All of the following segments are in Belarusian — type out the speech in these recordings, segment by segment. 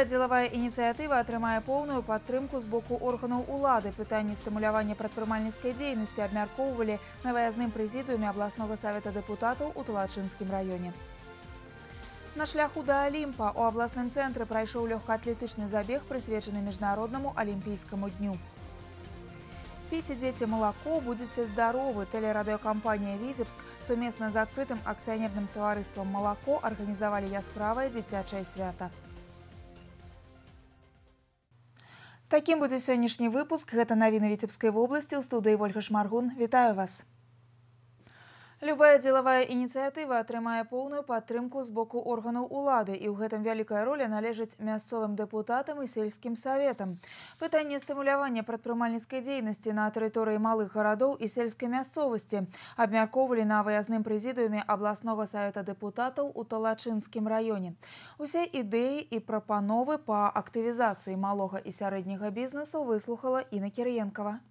Любая дзелавая ініцыятыва атрымае поўную падтрымку з боку органаў улады. Пытанні стымулявання прадпрымальніцкай дзейнасці абмяркоўвалі на выязным прэзідыуме абласнога савета дэпутатаў у Талачынскім раёне. На шляху да Алімпа у абласным цэнтры прайшоў лёгкаатлетычны забег, прысвечаны міжнароднаму алімпійскаму дню. Пейце, дзеці, малако, будзеце здаровы. Тэлерадыёкампанія «Віцебск» сумесна з адкрытым акцыянерным таварыствам «Малако» арганізавалі яскравае дзіцячае свята. Такім будзе сённяшні выпуск. Гэта навіны Віцебскай вобласці. У студыі Ольга Шмаргун. Вітаю вас. Любая дзелавая ініцыятыва атрымае поўную падтрымку з боку органаў улады, і ў гэтым вялікая роля належыць мясцовым дэпутатам і сельскім саветам. Пытанне стымулявання прадпрымальніцкай дзейнасці на тэрыторыі малых гарадоў і сельскай мясцовасці абмяркоўвалі на выязным прэзідыуме абласнога савета дэпутатаў у Талачынскім раёне. Усе ідэі і прапановы па актывізацыі малога і сярэдняга бізнесу выслухала Інна Кірыенкава.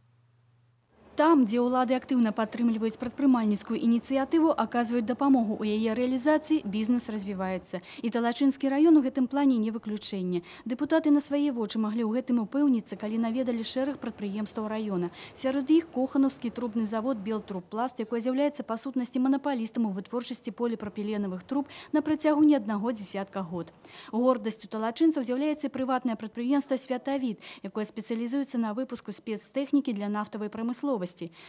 Там, дзе ўлады актыўна падтрымліваюць прадпрымальніцкую ініцыятыву, аказваюць дапамогу ў яе рэалізацыі, бізнес развіваецца. І Талачынскі раён у гэтым плане не выключэнне. Дэпутаты на свае вочы маглі ў гэтым упэўніцца, калі наведалі шэраг прадпрыемстваў раёна. Сярод іх Коханаўскі трубны завод «Белтрубпласт», якой з'яўляецца па сутнасці манапалістам у вытворчасці поліпрапіленавых труб на працягу не аднаго дзесятка год. Гордасцю талачынцаў з'яўляецца прыватнае прадпрыемства «Святавід», якое спецыялізуецца на выпуску спецтэхнікі для нафтавай прамысловасці.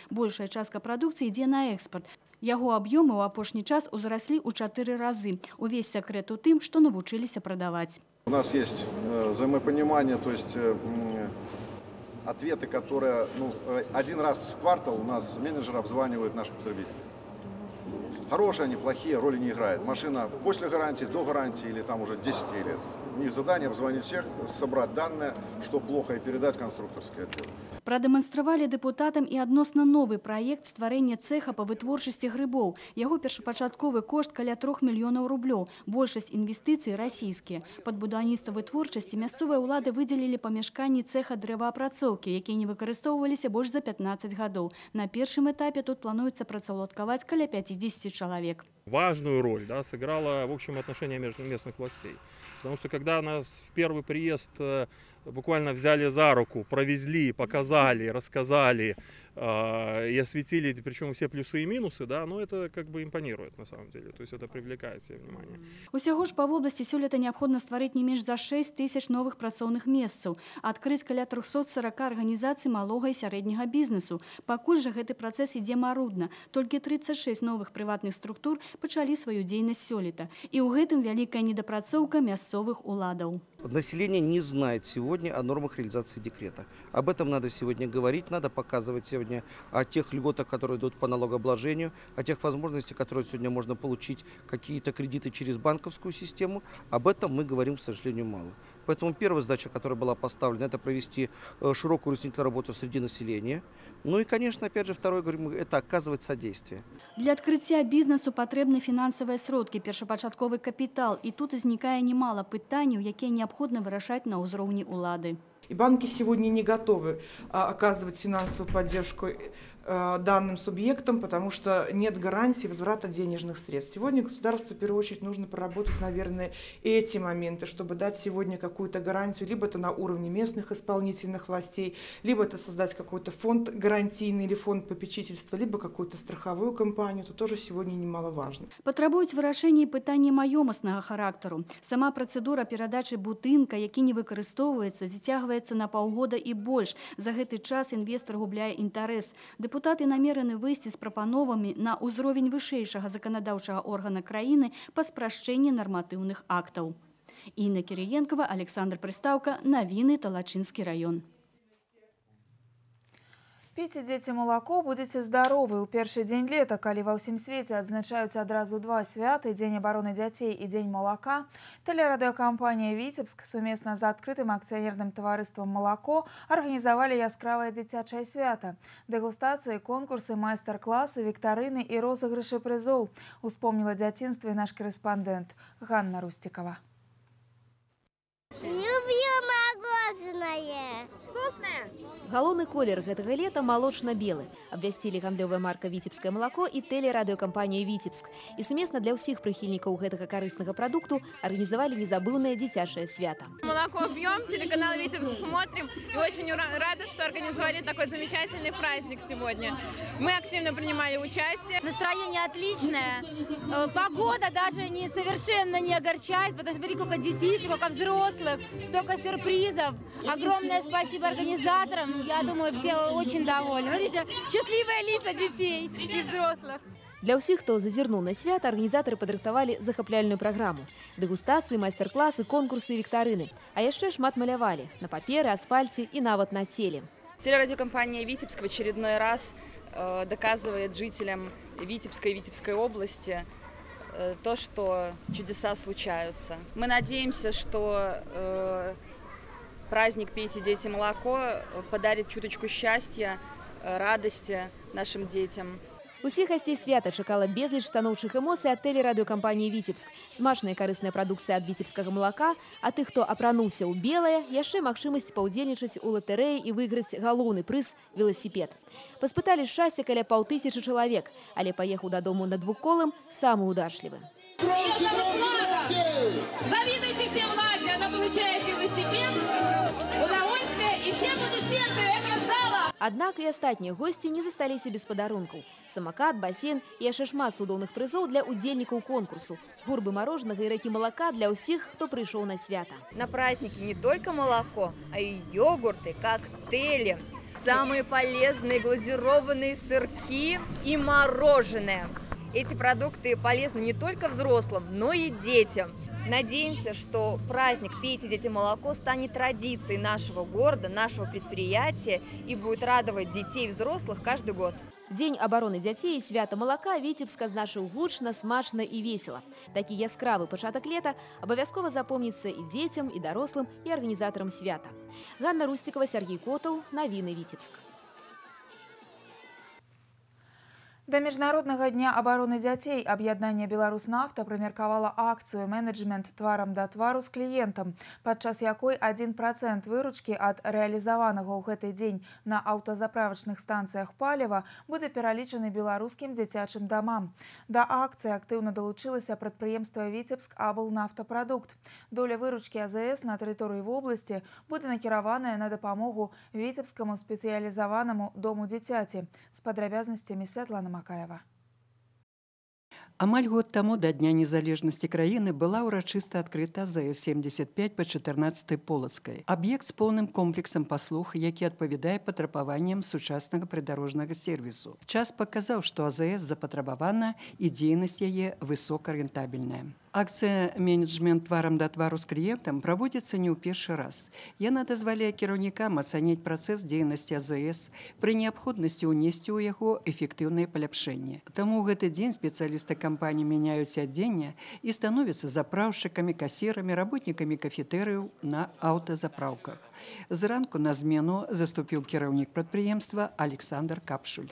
Большая частка прадукцыі ідзе на экспарт. Яго аб'ёмы ў апошні час узраслі ў 4 разы. Увесь секрет у тым, што навучыліся прадаваць. У нас есть взаимопонимание, то есть ответы, которые один раз в квартал у нас менеджеры обзванивают наших потребителей. Хорошие они, плохие, роли не играет. Машина после гарантии, до гарантии или там уже 10 лет. У них задание обзвонить всех, собрать данные, что плохо, и передать конструкторский отдел. Прадэманстравалі дэпутатам і адносна новы праект стварэння цэха па вытворчасці грыбоў. Яго першапачатковы кошт каля 3 мільёнаў рублёў. Большасць інвестыцый расійскія. Пад будаўніцтва вытворчасці мясцовыя ўлады выдзелілі памяшканні цэха дрэваапрацоўкі, якія не выкарыстоўваліся больш за 15 гадоў. На першым этапе тут плануецца працаўладкаваць каля 50 человек. Важную роль сыграло в общем отношение местных властей. Потому что когда нас в первый приезд буквально взяли за руку, провезли, показали, рассказали и осветили, причем все плюсы и минусы, это как бы импонирует на самом деле. То есть это привлекает себе внимание. Усяго ж па вобласці сёлета неабходна стварыць не менш за 6 тысяч новых працоўных месцаў, адкрыць каля 340 арганізацый малога і сярэдняга бізнесу. Пакуль жа гэты працэс ідзе марудна. Толькі 36 новых прыватных структур пачалі сваю дзейнасць сёлета. І ў гэтым вялікая недапрацоўка мясцовых уладаў. Население не знает сегодня о нормах реализации декрета. Об этом надо сегодня говорить, надо показывать сегодня о тех льготах, которые идут по налогообложению, о тех возможностях, которые сегодня можно получить, какие-то кредиты через банковскую систему. Об этом мы говорим, к сожалению, мало. Поэтому первая задача, которая была поставлена, это провести широкую разъяснительную работу среди населения. Ну и, конечно, опять же, второе, говорим, это оказывать содействие. Для открытия бизнесу потребны финансовые сродки, першапачатковый капитал. И тут возникает немало пытаний, якія необходимо вырашать на уровне улады. И банки сегодня не готовы оказывать финансовую поддержку данным субъектам, потому что нет гарантии возврата денежных средств. Сегодня государству в первую очередь нужно проработать, наверное, эти моменты, чтобы дать сегодня какую-то гарантию, либо это на уровне местных исполнительных властей, либо это создать какой-то фонд гарантийный или фонд попечительства, либо какую-то страховую компанию. Это тоже сегодня немаловажно. Патрабуюць вырашэння пытання маёмаснага характару. Сама працэдура перадачы будынка, які не выкарыстоўваецца, зацягваецца на паўгода і больш. За гэты час інвестар губляе інтарэс. Дэпутаты намерены выйсці з прапановамі на ўзровень вышэйшага заканадаўчага органа краіны па спрашчэнні нарматыўных актаў. Інна Кірыенкава, Александр Прыстаўка, навіны, Талачынскі раён. Пейце, дзеці, малако, будзеце здаровы. У першы дзень лета, калі ва ўсім свеце адзначаюць адразу два святы – Дзень абароны дзяцей і Дзень малака, тэлерадыёкампанія «Віцебск» сумесна з адкрытым акцыянерным таварыствам «Малако» арганізавалі яскравае дзіцячае свята. Дэгустацыі, конкурсы, майстар-класы, віктарыны і розыгрышы прызоў. Успомніла дзяцінства і наш корэспандэнт Ганна Рустікава. Люблю мороженое. вкусное! Галоўны колер гэтага лета малочна-белы. Абвясцілі гандлёвая марка «Віцебскае малако» і тэлерадыёкампанія «Віцебск». І сумесна для ўсіх прыхільнікаў гэтага карыснага прадукту арганізавалі незабыўнае дзіцячае свята. Молоко пьем, телеканал «Витебск» смотрим. И очень рада, что организовали такой замечательный праздник сегодня. Мы активно принимали участие. Настроение отличное. Погода даже совершенно не огорчает, потому что смотри, сколько детишек, сколько взрослых, столько сюрпризов. Огромное спасибо организаторам. Я думаю, все очень довольны. Смотрите, счастливые лица детей и взрослых. Для ўсіх, хто зазірнуў на свята, арганізатары падрыхтавалі захапляльную праграму. Дэгустацыі, майстар-класы, конкурсы і віктарыны. А яшчэ шмат малявалі на паперы, асфальце і нават на целе. Телерадиокомпания «Витебск» в очередной раз доказывает жителям Витебска и Витебской области то, что чудеса случаются. Мы надеемся, что праздник «Пейте, дети, молоко» подарит чуточку счастья, радости нашим детям. Усіх гасцей свята чакала безліч станоўчых эмоцый ад тэлерадыёкампаніі «Віцебск». Смачная і карысная прадукцыя ад віцебскага малака, а тых, хто апрануўся ў белае, яшчэ магчымасць паўдзельнічаць у латарэі і выйграць галоўны прыз – веласіпед. Паспыталі шчасця каля 5000 чалавек, але паехаў дадому на двухколым самы удачлівы. Завидуйте всем Владе, она получает велосипед, удовольствие и все аплодисменты этого зала. Аднак і астатнія госці не засталіся без падарункаў. Самакат, басейн і яшчэ шмат цудоўных прызоў для удзельнікаў конкурсу. Гурбы мороженого і ракі малака для ўсіх, хто прыйшоў на свята. На празднике не только молоко, а и йогурты, коктейли, самые полезные глазированные сырки и мороженое. Эти продукты полезны не только взрослым, но и детям. Надеемся, что праздник «Пейте, дети, молоко» станет традицией нашего города, нашего предприятия и будет радовать детей и взрослых каждый год. Дзень абароны дзяцей і свята малака Віцебск азначыў гучна, смачна і весела. Такі яскравы пачатак лета абавязкова запомніцца і дзецям, і дарослым, і арганізатарам свята. Ганна Русцікава, Сергей Котаў, навіны Віцебск. Да міжнароднага дня абароны дзяцей аб'яднанне «Беларуснафта» прымеркавала акцыю «Менеджмент тварам да твару» з кліентам, падчас якой 1% выручкі ад рэалізаванага ў гэты дзень на аўтазаправачных станцыях паліва будзе пералічаны беларускім дзіцячым дамам. Да акцыі актыўна далучылася прадпрыемства «Віцебск Аблнафтапрадукт». Доля выручкі АЗС на тэрыторыі вобласці будзе накіраваная на дапамогу Віцебскаму спецыялізаванаму дому дзіцяці. З падрабязнасцямі Святлана Макаева. Амаль год таму да Дня незалежнасці краіны была ўрачыста адкрыта ЗС-75 па 14-й Полацкай. Аб'ект з поўным комплексам паслуг, які адпавядае патрабаванням сучаснага прыдарожнага сервісу. Час паказаў, што АЗС запатрабавана і дзейнасць яе высокарэнтабельная. Акцыя «Менеджмент тварам да твару» з кліентам праводзіцца не ў першы раз. Яна дазваляе кіраўнікам ацаніць працэс дзейнасці АЗС пры неабходнасці ўнесці ў яго эфектыўнае паляпшэнне. Таму ў гэты дзень спецыялісты кампаніі мяняюць адзенне і становяцца запраўшчыкамі, касірамі, работнікамі кафетэрыяў на аўтазапраўках. Зранку на змену заступіў кіраўнік прадпрыемства Александр Капшуль.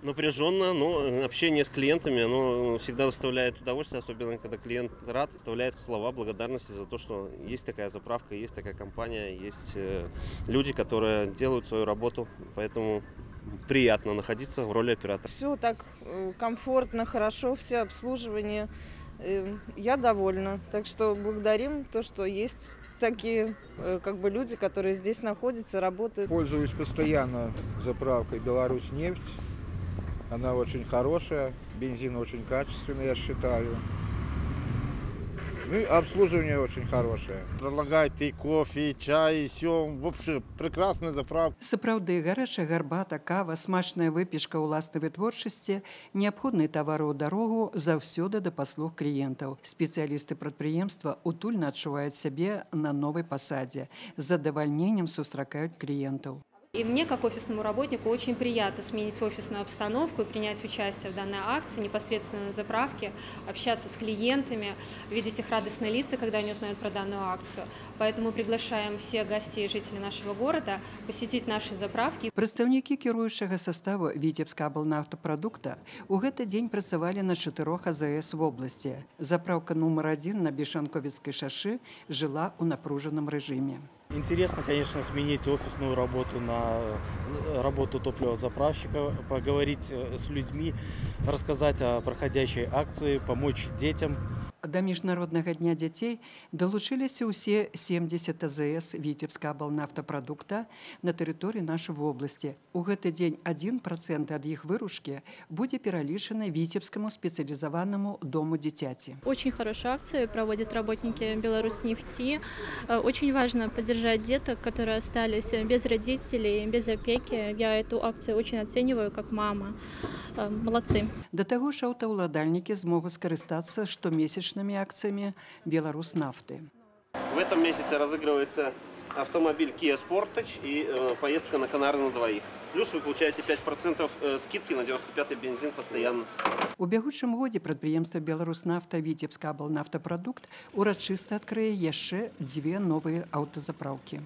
Напряженно, но общение с клиентами, оно всегда доставляет удовольствие, особенно когда клиент рад, доставляет слова благодарности за то, что есть такая заправка, есть такая компания, есть люди, которые делают свою работу, поэтому приятно находиться в роли оператора. Все так комфортно, хорошо, все обслуживание, я довольна, так что благодарим то, что есть такие люди, которые здесь находятся, работают. Пользуюсь постоянно заправкой «Беларусьнефть». Она очень хорошая, бензин очень качественный, я считаю. Ну и обслуживание очень хорошее. Предлагает и кофе, и чай, и все. В общем, прекрасная заправка. Сапраўды, гарачая гарбата, кава, смачная выпечка ўласнай вытворчасці, неабходныя тавары ў дарогу заўсёды да паслуг кліентаў. Спецыялісты прадпрыемства утульна адчуваюць сябе на новай пасадзе. З задавальненнем сустракаюць кліентаў. И мне, как офисному работнику, очень приятно сменить офисную обстановку и принять участие в данной акции, непосредственно на заправке, общаться с клиентами, видеть их радостные лица, когда они узнают про данную акцию. Поэтому приглашаем всех гостей и жителей нашего города посетить наши заправки. Прадстаўнікі кіруючага составу Віцебска Аблнафтапрадукта у гэты дзень працавалі на 4 АЗС в области. Заправка нумар 1 на Бешанковіцкай шашы жыла ў напружаным рэжыме. Интересно, конечно, сменить офисную работу на работу топливозаправщика, поговорить с людьми, рассказать о проходящей акции, помочь детям. Да міжнароднага дня дзяцей далучыліся ўсе 70 АЗС Віцебскага аблнафтапрадукта на тэрыторыі нашай вобласці. У гэты дзень 1% ад іх выручкі будзе пералічана Віцебскаму спецыялізаванаму дому дзіцяці. Очень хорошую акцию проводят работники Беларуснефти. Очень важно поддержать деток, которые остались без родителей, без опеки. Я эту акцию очень оцениваю как мама. Молодцы. Да таго ж аўтаўладальнікі змогуць скарыстацца штомесячнымі акцыямі Беларуснафты. В этом месяце разыгрывается автомобиль Kia Sportage и поездка на Канары на двоих. Плюс вы получаете 5% скидки на 95-й бензин постоянно. У бягучым годзе прадпрыемства Беларуснафта Віцебска аблнафтапрадукт урачыста адкрые яшчэ 2 новыя аўтазапраўкі.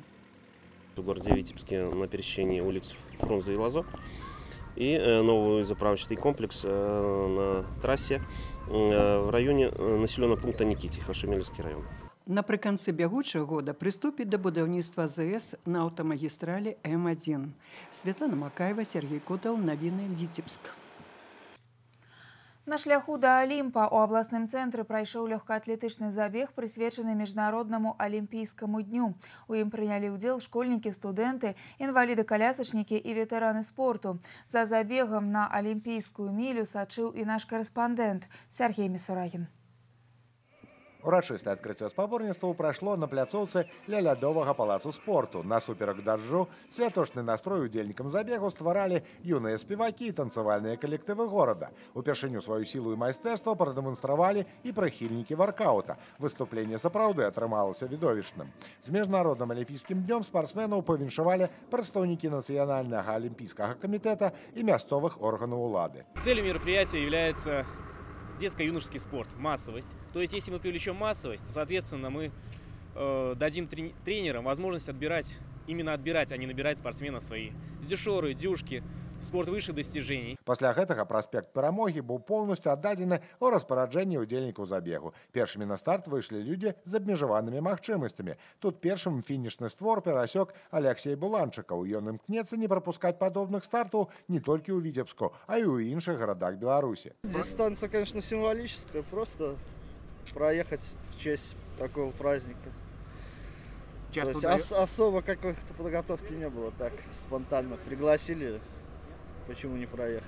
В городе Витебске на пересечении улиц Фрунзе и Лазо. И новый заправочный комплекс на трассе в районе населенного пункта Никитиха, Шемелевский район. Напрыканцы бягучага года прыступіць да будаўніцтва АЗС на аўтамагістралі М1. Светлана Макаева, Сергей Котаў, навіны Віцебск. На шляху да Алімпа у абласным цэнтры прайшоў лёгкаатлетычны забег, прысвечаны міжнароднаму алімпійскаму дню. У ім прынялі ўдзел школьнікі, студэнты, інваліды-калясачнікі і ветэраны спорту. За забегам на алімпійскую мілю сачыў і наш карэспандэнт Сергей Мисурагін. Урачыстае адкрыццё спаборніцтваў прайшло на пляцоўцы ля лядовага палацу спорту. Насуперак дажджу святочны настрой удзельнікам забегу стваралі юныя спевакі і танцавальныя калектывы горада. Упершыню сваю сілу і майстэрства прадэманстравалі і прыхільнікі варкаўта. Выступленне сапраўды атрымалася відовішчным. З міжнародным алімпійскім днём спартсменаў павіншавалі прадстаўнікі Нацыянальнага алімпійскага камітэта і мясцовых органаў улады. Целью мероприятия является детско-юношеский спорт, массовость. То есть, если мы привлечем массовость, то, соответственно, мы дадим тренерам возможность отбирать, а не набирать спортсменов свои. Дюшоры, дюшки, спорт высших достижений. Пасля гэтага праспект Перамогі быў поўнасцю аддадзены ў распараджэнне ўдзельнікаў забегу. Першымі на старт выйшлі людзі з абмежаванымі магчымасцямі. Тут першым фінішны створ перасек Алексей Буланчыкаў. Ён імкнецца не прапускаць падобных стартаў не толькі ў Віцебску, а і ў іншых гарадах Беларусі. Дистанция, конечно, символическая, просто проехать в честь такого праздника. То есть особо какой-то подготовки не было, так спонтанно пригласили. Почему не проехать?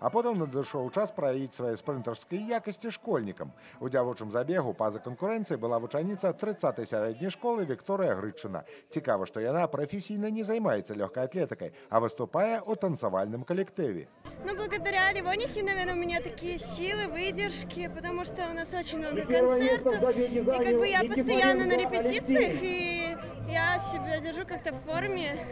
А потом надышоў час праявіць свае спрынтарскія якасці школьнікам. У дзявочым забегу па-за канкурэнцыяй была вучаніца 30-й сярэдняй школы Вікторыя Грытчына. Цікава, што яна прафесійна не займаецца лёгкай атлетыкай, а выступае ў танцавальным калектыве. Ну, благодаря Левонихе, наверное, у меня такие силы, выдержки, потому что у нас очень много концертов. И как бы я постоянно на репетициях, и я себя держу как-то в форме.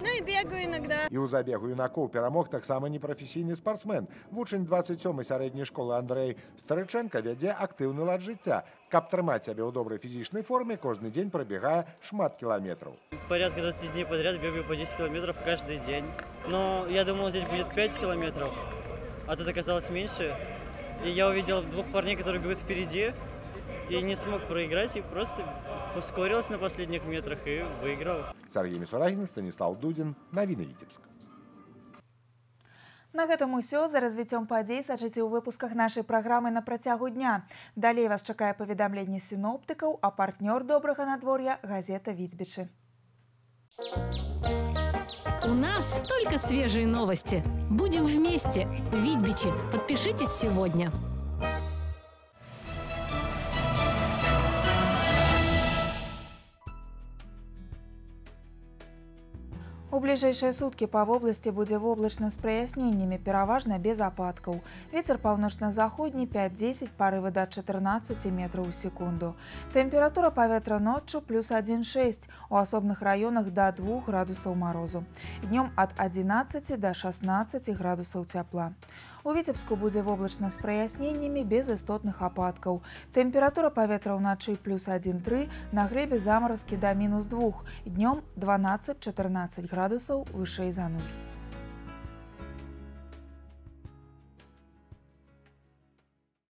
Ну і бегаю иногда. І ў забегу юнакоў перамог таксама непрафесійны спартсмен. Вучань 27-й сярэдняй школы Андрэй Старыченко вядзе актыўны лад жыцця. Каб трымаць сябе ў добрай фізічнай форме, кожны дзень прабегае шмат кіламетраў. Порядка 20 дней подряд бегаю по 10 километров каждый день. Но я думал, здесь будет 5 километров, а тут оказалось меньше. И я увидел 2 парней, которые бегут впереди, и не смог проиграть, и просто ускорился на последних метрах и выиграл. Сергей Мисурагін, Станіслав Дудзін, навіны Віцебск. На гэтым усё. За развіццём падзей сачыце ў выпусках нашай праграмы на працягу дня. Далей вас чакае паведамленне сіноптыкаў, а партнёр добрага надвор'я газета «Віцбічы». У нас только свежие новости. Будем вместе. Витбичи. Подпишитесь сегодня. У бліжэйшыя суткі па вобласці будзе воблачна з праясненнямі, пераважна без ападкаў. Вецер паўночна-заходні 5-10, парывы да 14 метраў у секунду. Тэмпература паветра ноччу плюс 1,6, у асобных раёнах да 2 градусаў марозу. Днём ад 11 да 16 градусаў цяпла. У Віцебску будзе воблачна з праясненнямі без істотных ападкаў. Тэмпература паветра ўначы плюс 1,3, на глебе замаразкі да -2, днём 12-14 градусаў вышэй за 0.